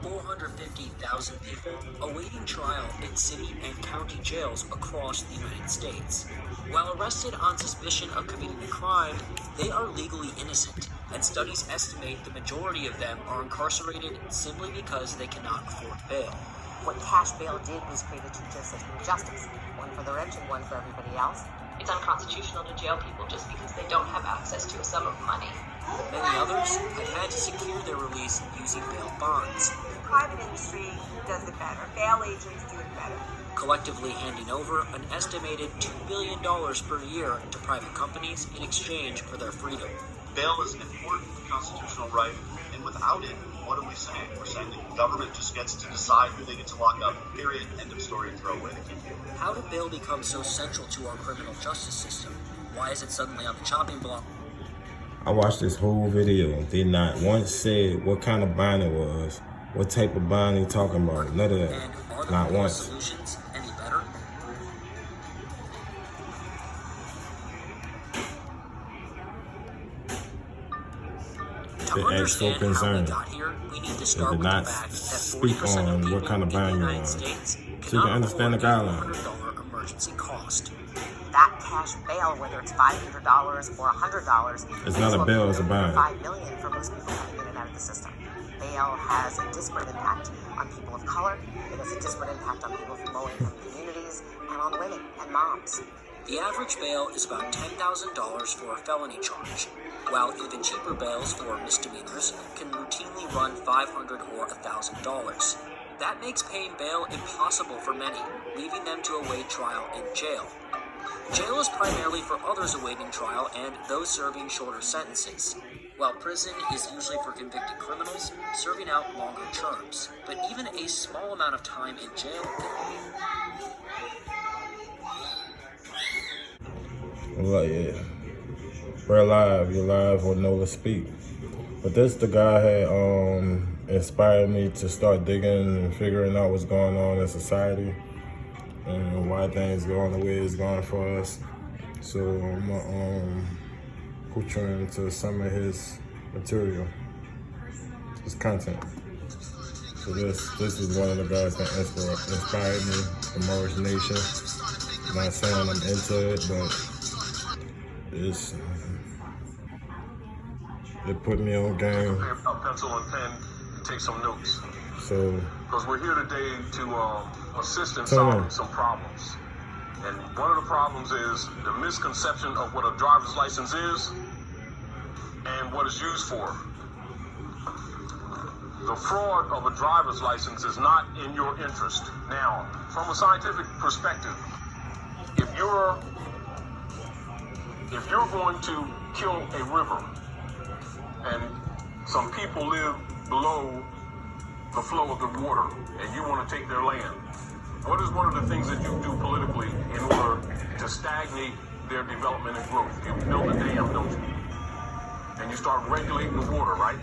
450,000 people awaiting trial in city and county jails across the United States. While arrested on suspicion of committing a crime, they are legally innocent, and studies estimate the majority of them are incarcerated simply because they cannot afford bail. What cash bail did was create a two-tier system of justice, one for the rich and one for everybody else. It's unconstitutional to jail people just because they don't have access to a sum of money. Many others have had to secure their release using bail bonds. The private industry does it better. Bail agents do it better. Collectively handing over an estimated $2 billion per year to private companies in exchange for their freedom. Bail is an important constitutional right, and without it, what are we saying? We're saying that the government just gets to decide who they get to lock up, period, end of story, and throw away the key. How did bail become so central to our criminal justice system? Why is it suddenly on the chopping block? I watched this whole video. They not once said what kind of bond it was, what type of bond they talking about. None of that. And are the Not bail once. solutions any better? To They act so understand how we concerned. got here, we need to They start did with the not fact that speak 40% of on people what kind of in the bond you're United on, States so you can cannot understand the afford a guidelines. $100 emergency cost. That cash bail, whether it's $500 or $100, It's not a bail, it's a bond. $5 million for most people coming in and out of the system. Bail has a disparate impact on people of color. It has a disparate impact on people from low-income communities and on women and moms. The average bail is about $10,000 for a felony charge, while even cheaper bails for misdemeanors can routinely run $500 or $1,000. That makes paying bail impossible for many, leaving them to await trial in jail. Jail is primarily for others awaiting trial and those serving shorter sentences, while prison is usually for convicted criminals serving out longer terms. But even a small amount of time in jail Like, yeah. We're live. You're live on Nova Speak. But this the guy had inspired me to start digging and figuring out what's going on in society and why things going the way it's going for us. So I'm gonna put you into some of his material, his content. So this is one of the guys that inspired me, the Morris Nation. I'm not saying I'm into it, but it put me on game. A pencil and pen, take some notes. So, Because we're here today to assist in solving some problems. And one of the problems is the misconception of what a driver's license is and what it's used for. The fraud of a driver's license is not in your interest. Now, from a scientific perspective, if you're going to kill a river and some people live below the flow of the water and you want to take their land, what is one of the things that you do politically in order to stagnate their development and growth? You build a dam, don't you? And you start regulating the water, right?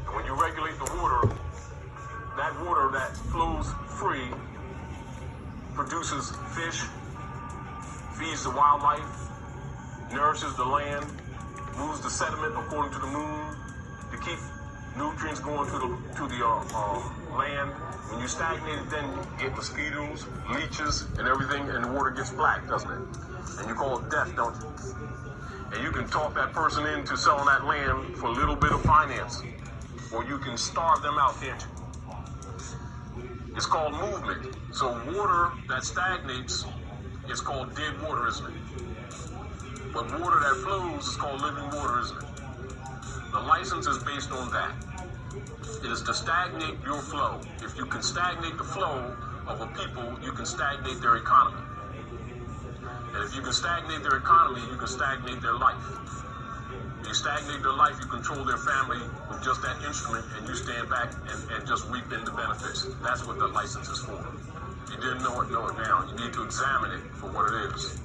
And when you regulate the water that flows free produces fish, feeds the wildlife, nourishes the land, moves the sediment according to the moon to keep nutrients going to the land. When you stagnate it, then you get mosquitoes, leeches, and everything, and the water gets black, doesn't it? And you call it death, don't you? And you can talk that person into selling that land for a little bit of finance, or you can starve them out, can't you? It's called movement. So water that stagnates is called dead water, isn't it? But water that flows is called living water, isn't it? The license is based on that. It is to stagnate your flow. If you can stagnate the flow of a people, you can stagnate their economy. And if you can stagnate their economy, you can stagnate their life. If you stagnate their life, you control their family with just that instrument, and you stand back and just reap in the benefits. That's what the license is for. If you didn't know it now. You need to examine it for what it is.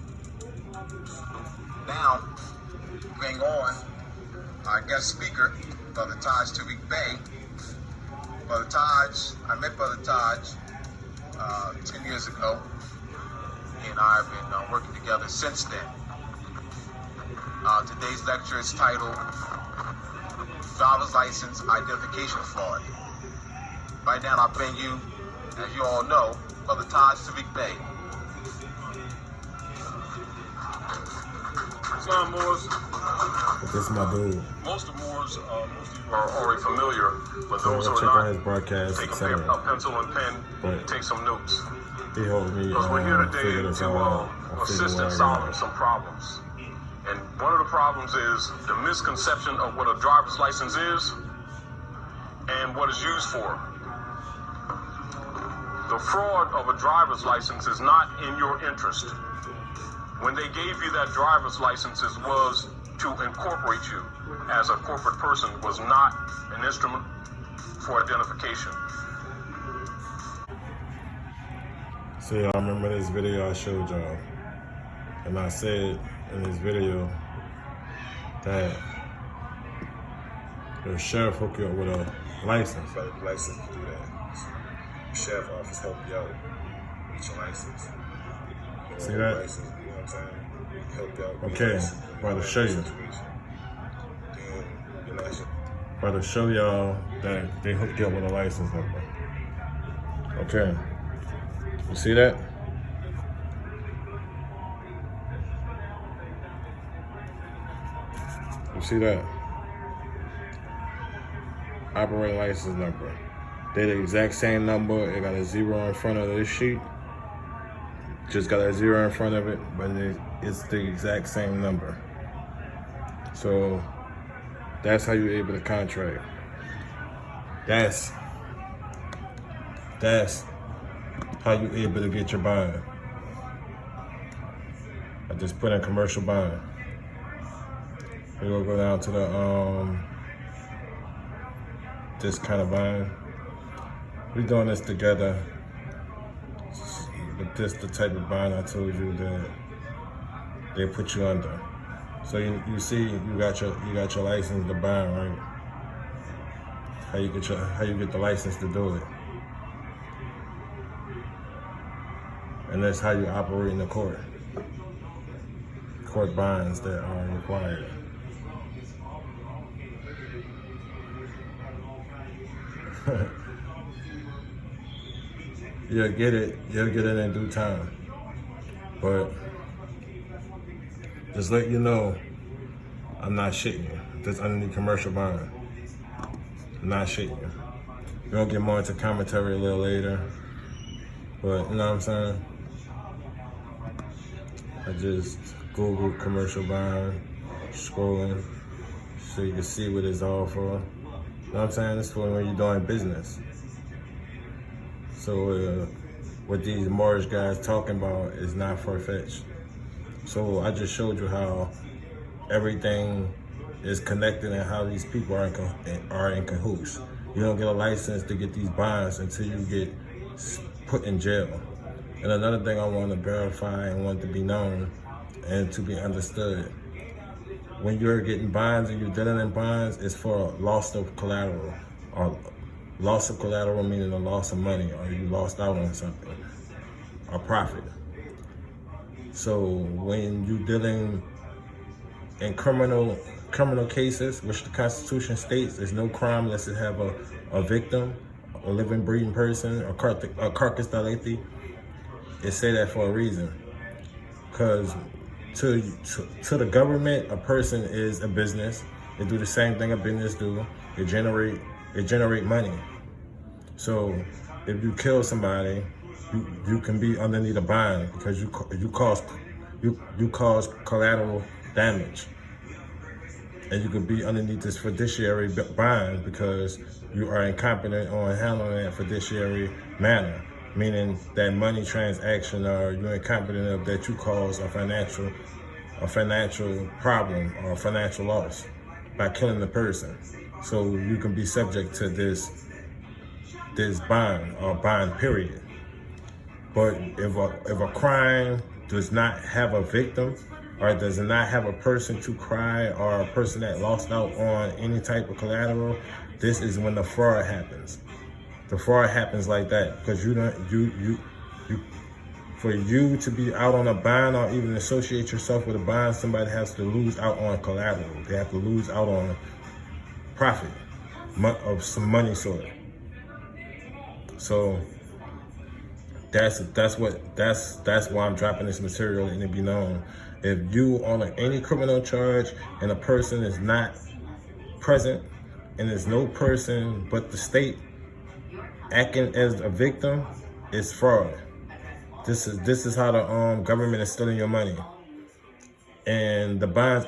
Now, bring on our guest speaker, Brother Taj Tariq Bey. Brother Taj, I met Brother Taj 10 years ago, and I've been working together since then. Today's lecture is titled Driver's License Identification Fraud. Right now, I bring you, as you all know, Brother Taj Tariq Bey. Son Moors, This is my dude. most of Moors, most of you are already familiar, but those who Check are out his not, broadcast, take etc. a pencil and pen Right. and take some notes. He helped me Because we're here figure today this to all out. I figured assist what in I solving got. some problems. And one of the problems is the misconception of what a driver's license is and what it's used for. The fraud of a driver's license is not in your interest. When they gave you that driver's license, it was to incorporate you as a corporate person, was not an instrument for identification. So y'all remember this video I showed y'all, and I said in this video that the sheriff hook you up with a license. License to do that. The sheriff office help you out with your license. See that? License, you know what I'm saying? Help you out. with Okay, your license, about to show you. situation. Then your license. About to show y'all that they hooked you up with a license number. Okay. You see that? You see that? Operating license number. They're the exact same number. It got a 0 in front of this sheet. Just got a 0 in front of it, but it's the exact same number. So that's how you're able to contract. That's how you able to get your bond. I just put in commercial bond. We're gonna go down to the this kind of bond. We're doing this together. But this the type of bond I told you that they put you under. So you see you got your license to bond, right? How you get the license to do it. And that's how you operate in the court. Court bonds that are required. You'll get it in due time. But just let you know, I'm not shitting you. Just underneath commercial bond. I'm not shitting you. We're gonna get more into commentary a little later. But you know what I'm saying? I just Googled commercial bond, scrolling, so you can see what it's all for. You know what I'm saying? It's for when you're doing business. So what these mortgage guys talking about is not far-fetched. So I just showed you how everything is connected and how these people are in cahoots. You don't get a license to get these bonds until you get put in jail. And another thing I want to verify and want to be known and to be understood, when you're getting bonds and you're dealing in bonds, it's for loss of collateral, or loss of collateral meaning a loss of money, or you lost out on something, or profit. So when you're dealing in criminal cases, which the Constitution states there's no crime unless it have a victim, a living, breathing person, a carcass delicti, it say that for a reason. Because to the government, a person is a business. They do the same thing a business do. They generate money. So if you kill somebody, you can be underneath a bond because you cause collateral damage. And you could be underneath this fiduciary bond because you are incompetent on handling that fiduciary manner, meaning that money transaction, or you're incompetent of that you cause a financial problem or financial loss by killing the person. So you can be subject to this bond or bond period. But if a crime does not have a victim, or does not have a person to cry, or a person that lost out on any type of collateral, this is when the fraud happens. The fraud happens like that because for you to be out on a bond or even associate yourself with a bond, somebody has to lose out on collateral. They have to lose out on profit of some money sort. So that's why I'm dropping this material and it be known. If you on any criminal charge and a person is not present and there's no person but the state acting as a victim, it's fraud. This is how the government is stealing your money. And the bonds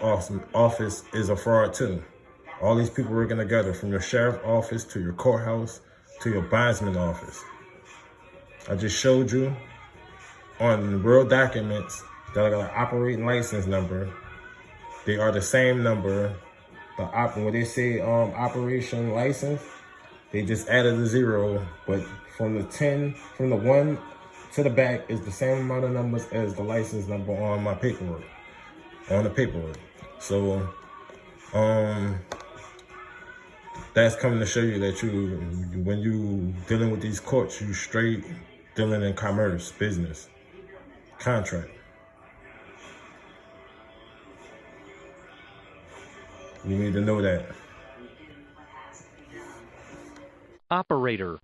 office is a fraud too. All these people working together, from your sheriff office to your courthouse to your bondsman office. I just showed you on real documents that got an operating license number. They are the same number. When they say operation license, they just added a 0, but from the 1 to the back is the same amount of numbers as the license number on my paperwork. On the paperwork. So that's coming to show you that when you dealing with these courts, you straight dealing in commerce, business, contract. You need to know that. Operator.